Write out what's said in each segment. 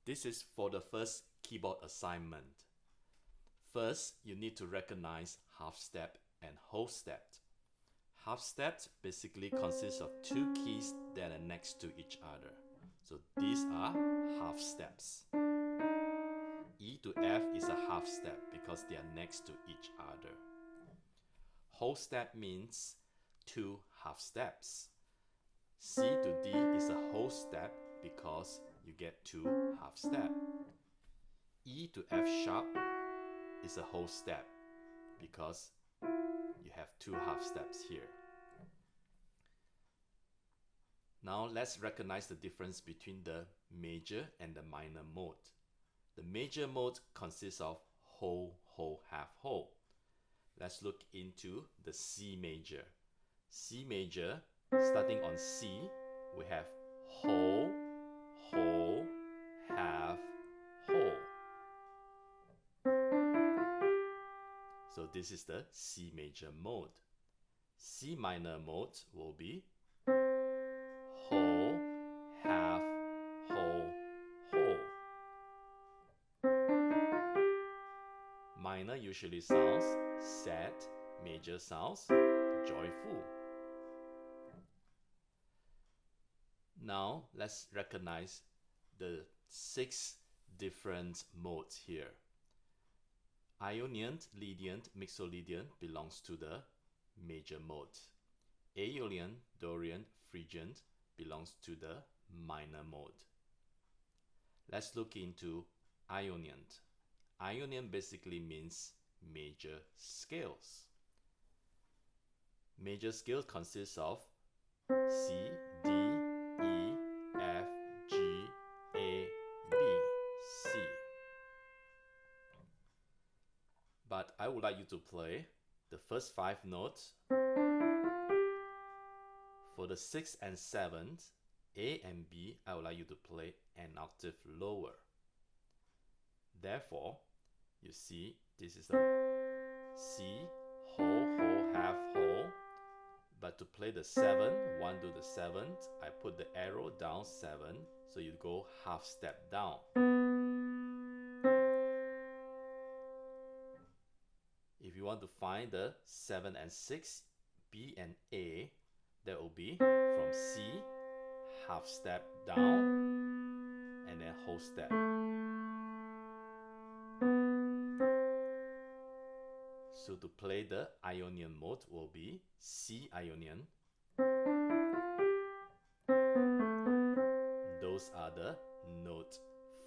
This is for the first keyboard assignment. First, you need to recognize half step and whole step. Half step basically consists of two keys that are next to each other. So these are half steps. E to F is a half step because they are next to each other. Whole step means two half steps. C to D is a whole step because you get two half steps. E to F sharp is a whole step because you have two half steps here. Now let's recognize the difference between the major and the minor mode. The major mode consists of whole, whole, half, whole. Let's look into the C major. C major, starting on C, we have whole, whole, half, whole. So this is the C major mode. C minor mode will be whole, half, whole, whole. Minor usually sounds sad, major sounds joyful. Now let's recognize the 6 different modes here. Ionian, Lydian, Mixolydian belongs to the major mode. Aeolian, Dorian, Phrygian belongs to the minor mode. Let's look into Ionian. Ionian basically means major scales. Major scale consists of C, D, E, F, G, A, B, C. But I would like you to play the first 5 notes. For the 6th and 7th, A and B, I would like you to play an octave lower. Therefore, you see, this is the C, whole, whole, half, whole. But to play the 7, 1 to the 7th, I put the arrow down 7, so you go half step down. If you want to find the 7 and 6, B and A, that will be from C, half step down, and then whole step. So to play the Ionian mode will be C Ionian. Those are the notes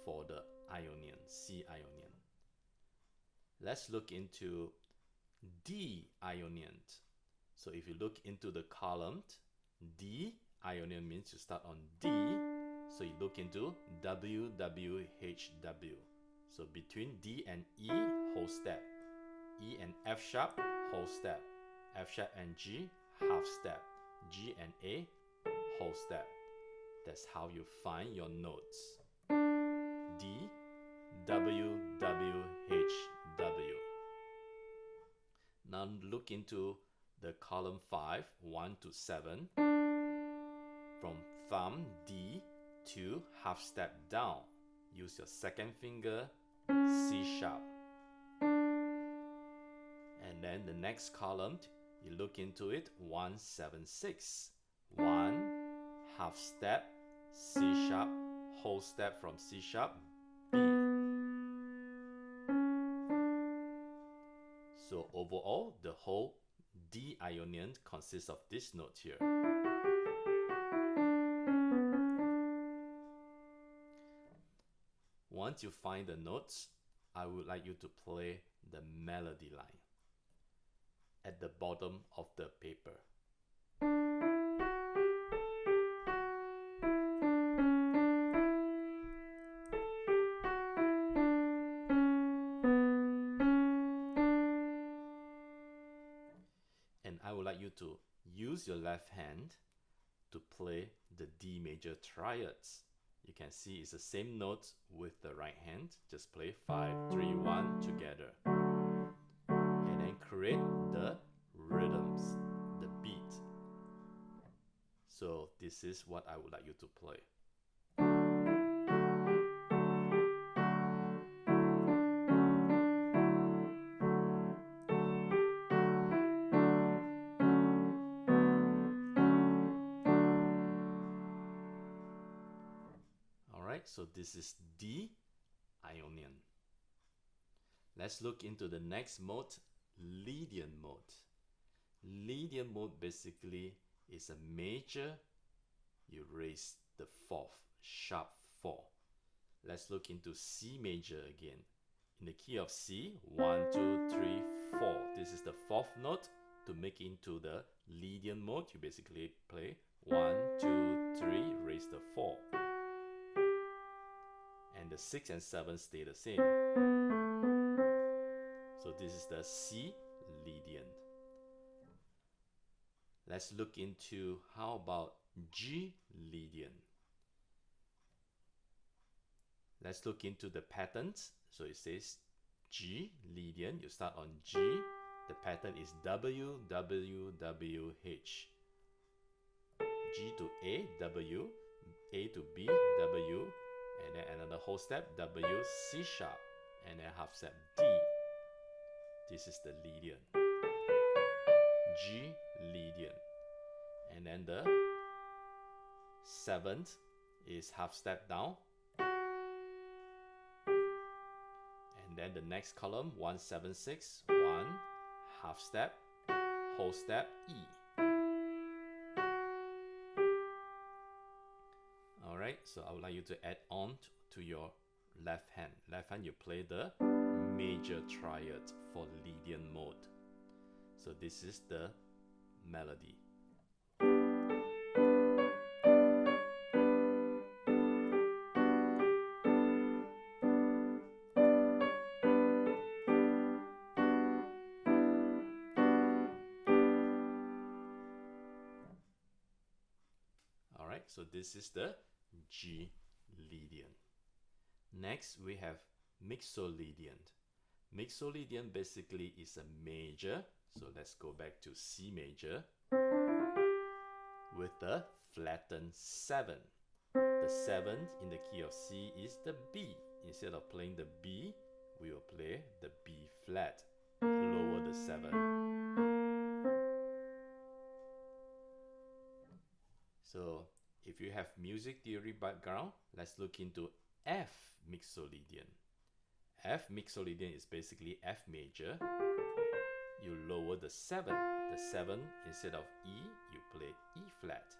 for the Ionian, C Ionian. Let's look into D Ionian. So if you look into the column, D Ionian means you start on D, so you look into W, W, H, W. So between D and E, whole step. E and F sharp, whole step. F sharp and G, half step. G and A, whole step. That's how you find your notes. D, W, W, H, W. Now look into the column 5, 1 to 7. From thumb D to half step down. Use your second finger, C sharp. And then the next column, you look into it, 1, 7, 6. 1, half step, C sharp, whole step from C sharp, B. So overall, the whole D Ionian consists of this note here. Once you find the notes, I would like you to play the melody line at the bottom of the paper. And I would like you to use your left hand to play the D major triads. You can see it's the same notes with the right hand. Just play 5, 3, 1 together. And then create the rhythms, the beat. So this is what I would like you to play. Alright, so this is D Ionian. Let's look into the next mode, Lydian mode. Lydian mode basically is a major, you raise the fourth, sharp 4. Let's look into C major again. In the key of C, 1, 2, 3, 4. This is the fourth note. To make into the Lydian mode, you basically play 1, 2, 3, raise the 4. And the 6 and 7 stay the same. So this is the C Lydian. Let's look into how about G Lydian. Let's look into the patterns. So it says G Lydian. You start on G. The pattern is W, W, W, H. G to A, W. A to B, W. And then another whole step, W, C sharp. And then half step, D. This is the Lydian. G Lydian. And then the 7th is half step down. And then the next column, 1, 7, 6, 1, half step, whole step, E. Alright, so I would like you to add on to your left hand. Left hand, you play the major triad for Lydian mode. So this is the melody. Alright, so this is the G Lydian. Next, we have Mixolydian. Mixolydian basically is a major. So let's go back to C major with the flattened 7. The 7th in the key of C is the B. Instead of playing the B, we will play the B flat. Lower the 7. So if you have music theory background, let's look into F Mixolydian. F Mixolydian is basically F major. You lower the 7. The 7, instead of E, you play E flat.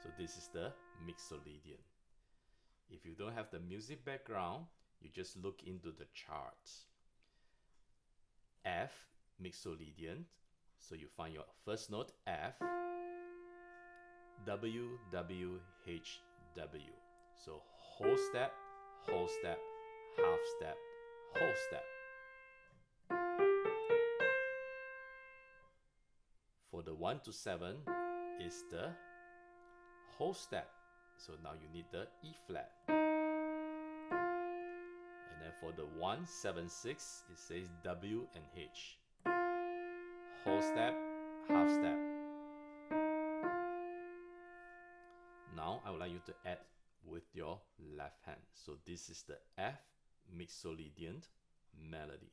So this is the Mixolydian. If you don't have the music background, you just look into the charts. F Mixolydian. So you find your first note F, W, W, H, W. So whole step, half step, whole step. For the 1 to 7 is the whole step. So now you need the E flat. And then for the 1, 7, 6, it says W and H. Whole step, half step. Now I would like you to add with your left hand. So this is the F Mixolydian melody.